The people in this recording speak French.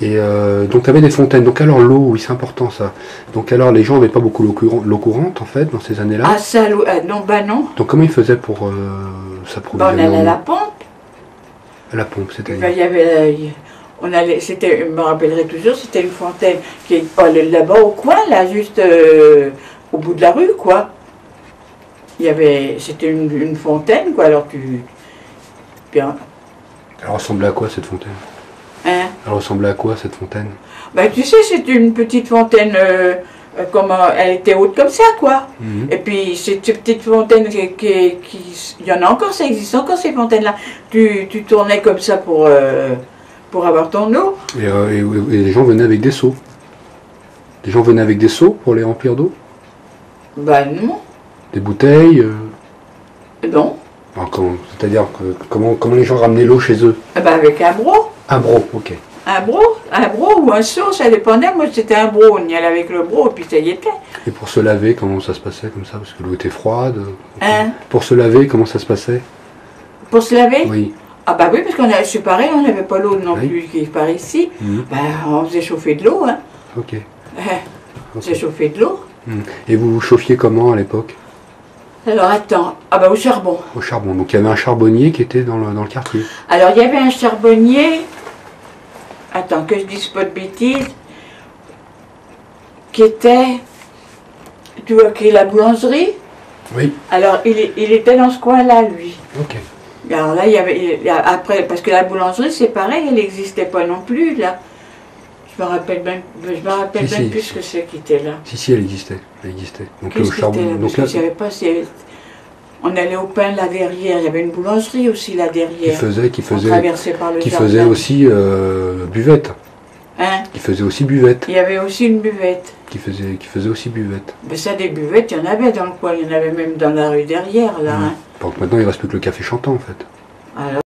Et donc tu avais des fontaines. Donc alors l'eau, oui c'est important ça. Donc alors les gens n'avaient pas beaucoup l'eau courante en fait dans ces années-là. Ah ça, non, bah non. Donc comment ils faisaient pour Bah, s'approvisionner on allait en à la eau? pompe. À la pompe, Bah, c'est-à-dire. il y avait, on allait, c'était, je me rappellerai toujours, c'était une fontaine qui est là-bas au coin, là, juste au bout de la rue, quoi. Il y avait, c'était une fontaine, quoi. Alors bien, Elle ressemblait à quoi cette fontaine? hein. Elle ressemblait à quoi cette fontaine? Bah, tu sais, c'est une petite fontaine, elle était haute comme ça, quoi. Mhm. Et puis, cette petite fontaine il y en a encore, ça existe encore ces fontaines-là. Tu tournais comme ça pour avoir ton eau. Et les gens venaient avec des seaux. Les gens venaient avec des seaux pour les remplir d'eau? Bah non, Des bouteilles non. alors, c'est-à-dire comment les gens ramenaient l'eau chez eux? Ah bah avec un bro. Un bro, ok. Un bro ou un seau, ça dépendait. Moi, c'était un bro. On y allait avec le bro, et puis ça y était. Et pour se laver, comment ça se passait comme ça? Parce que l'eau était froide. Hein? Pour se laver, comment ça se passait? Pour se laver? Oui. Ah bah oui, parce c'est pareil, on n'avait pas l'eau non Oui. plus qui est par ici. Mhm. Bah, on faisait chauffer de l'eau, hein. Ok. On faisait chauffer de l'eau. Mhm. Et vous vous chauffiez comment à l'époque? Alors attends, ah bah au charbon. Au charbon. Donc il y avait un charbonnier qui était dans le quartier. Alors il y avait un charbonnier, attends que je dise pas de bêtises, qui était, tu vois, qui est la boulangerie. Oui. Alors il était dans ce coin-là, lui. Ok. Alors là, après, parce que la boulangerie, c'est pareil, elle n'existait pas non plus, là. Je me rappelle même Si, plus si. ce que c'est qui était là. Si, elle existait. Elle existait. Donc Qu'est-ce au qui charbon. était là? Donc Parce là, que je savais pas si... On allait au pain là derrière, il y avait une boulangerie aussi là qui derrière. faisait, On traversait par le qui jardin. faisait aussi buvette. Hein? Qui faisait aussi buvette. Il y avait aussi une buvette. Qui faisait aussi buvette. Mais ça, des buvettes, il y en avait dans le coin, il y en avait même dans la rue derrière, là. Mhm. Hein. Donc maintenant il ne reste plus que le café chantant en fait. Alors,